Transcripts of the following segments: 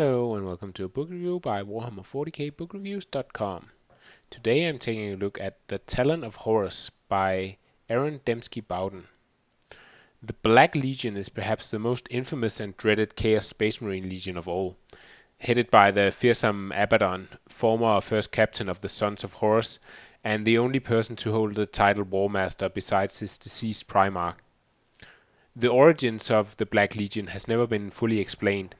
Hello and welcome to a book review by Warhammer 40k bookreviews.com. Today I'm taking a look at The Talon of Horus by Aaron Dembski Bowden. The Black Legion is perhaps the most infamous and dreaded Chaos Space Marine Legion of all, headed by the fearsome Abaddon, former first captain of the Sons of Horus, and the only person to hold the title War Master besides his deceased Primarch. The origins of the Black Legion has never been fully explained.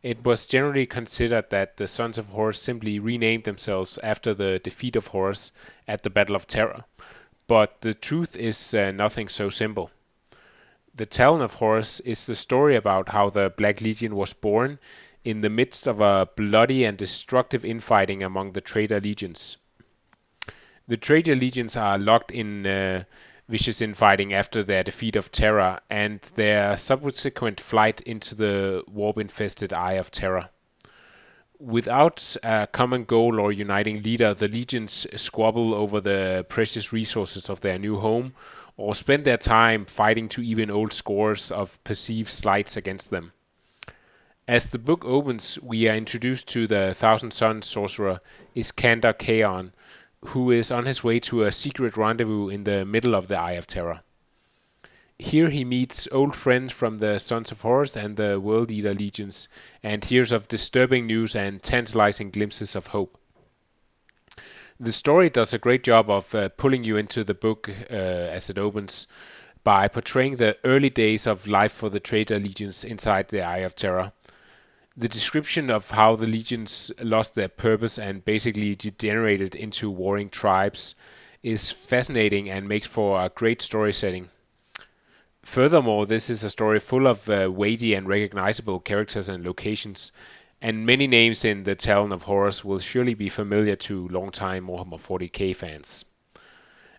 It was generally considered that the Sons of Horus simply renamed themselves after the defeat of Horus at the Battle of Terra, but the truth is nothing so simple. The Talon of Horus is the story about how the Black Legion was born in the midst of a bloody and destructive infighting among the traitor legions. The traitor legions are locked in vicious infighting after their defeat of Terra and their subsequent flight into the warp-infested Eye of Terra. Without a common goal or uniting leader, the legions squabble over the precious resources of their new home or spend their time fighting to even old scores of perceived slights against them. As the book opens, we are introduced to the Thousand Sons sorcerer Iskander Kaon, who is on his way to a secret rendezvous in the middle of the Eye of Terror. Here he meets old friends from the Sons of Horus and the World Eater legions, and hears of disturbing news and tantalizing glimpses of hope. The story does a great job of pulling you into the book as it opens by portraying the early days of life for the traitor legions inside the Eye of Terror. The description of how the legions lost their purpose and basically degenerated into warring tribes is fascinating and makes for a great story setting. Furthermore, this is a story full of weighty and recognizable characters and locations, and many names in the Talon of Horus will surely be familiar to longtime Warhammer 40k fans.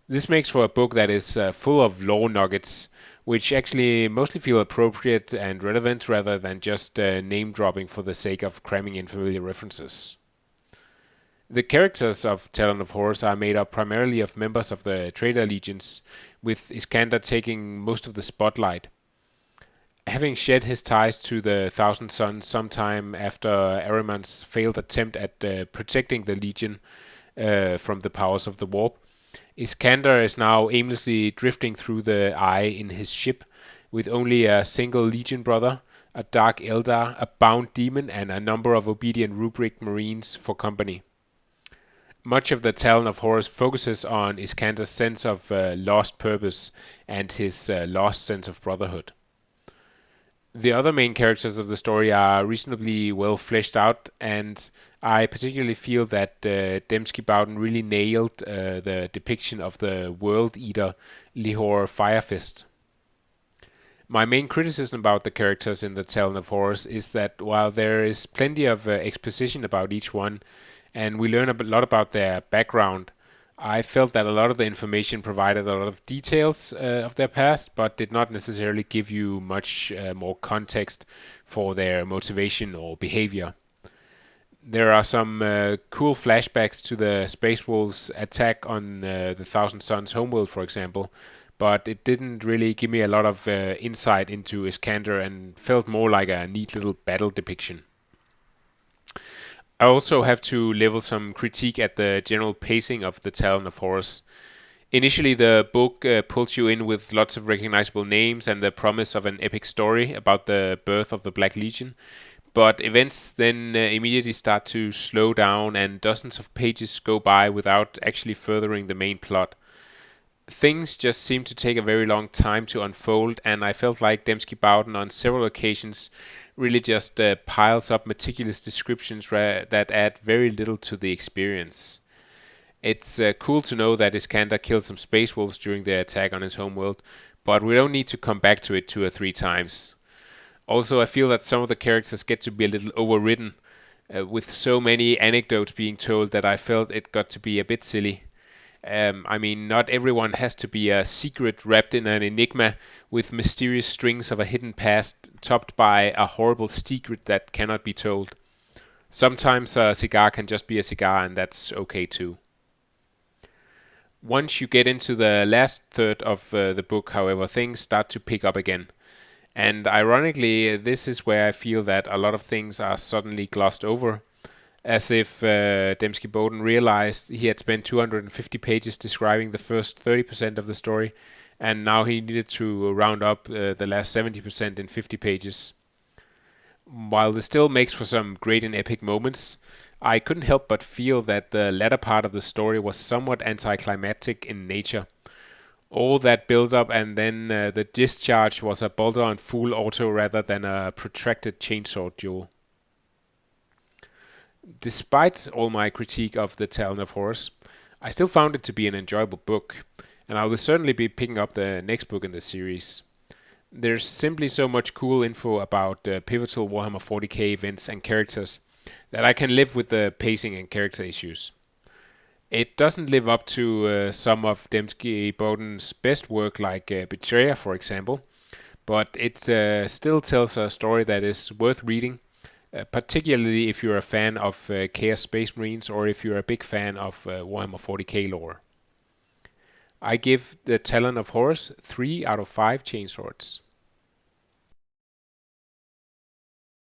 This makes for a book that is full of lore nuggets, which actually mostly feel appropriate and relevant rather than just name dropping for the sake of cramming in familiar references. The characters of Talon of Horus are made up primarily of members of the traitor legions, with Iskander taking most of the spotlight. Having shed his ties to the Thousand Sons sometime after Ahriman's failed attempt at protecting the legion from the powers of the warp, Iskander is now aimlessly drifting through the Eye in his ship, with only a single legion brother, a dark Eldar, a bound demon, and a number of obedient rubric marines for company. Much of the Talon of Horus focuses on Iskander's sense of lost purpose and his lost sense of brotherhood. The other main characters of the story are reasonably well fleshed out, and I particularly feel that Dembski Bowden really nailed the depiction of the World Eater Lihor Firefist. My main criticism about the characters in the Talon of Horus is that while there is plenty of exposition about each one, and we learn a lot about their background, I felt that a lot of the information provided a lot of details of their past, but did not necessarily give you much more context for their motivation or behavior. There are some cool flashbacks to the Space Wolves' attack on the Thousand Sons homeworld, for example, but it didn't really give me a lot of insight into Iskander and felt more like a neat little battle depiction. I also have to level some critique at the general pacing of the Talon of Horus. Initially, the book pulls you in with lots of recognizable names and the promise of an epic story about the birth of the Black Legion, but events then immediately start to slow down and dozens of pages go by without actually furthering the main plot. Things just seem to take a very long time to unfold, and I felt like Dembski Bowden on several occasions really just piles up meticulous descriptions that add very little to the experience. It's cool to know that Iskander killed some space wolves during their attack on his homeworld, but we don't need to come back to it 2 or 3 times. Also, I feel that some of the characters get to be a little overridden, with so many anecdotes being told that I felt it got to be a bit silly. I mean, not everyone has to be a secret wrapped in an enigma with mysterious strings of a hidden past topped by a horrible secret that cannot be told. Sometimes a cigar can just be a cigar, and that's okay too. Once you get into the last third of the book, however, things start to pick up again. And ironically, this is where I feel that a lot of things are suddenly glossed over, as if Dembski-Bowden realized he had spent 250 pages describing the first 30% of the story, and now he needed to round up the last 70% in 50 pages. While this still makes for some great and epic moments, I couldn't help but feel that the latter part of the story was somewhat anticlimactic in nature. All that build up and then the discharge was a bolter on full auto rather than a protracted chainsaw duel. Despite all my critique of the Talon of Horus, I still found it to be an enjoyable book, and I will certainly be picking up the next book in the series. There's simply so much cool info about pivotal Warhammer 40k events and characters that I can live with the pacing and character issues. It doesn't live up to some of Dembski-Bowden's best work, like Betrayer, for example, but it still tells a story that is worth reading, particularly if you're a fan of Chaos Space Marines or if you're a big fan of Warhammer 40k lore. I give the Talon of Horus 3 out of 5 chainswords.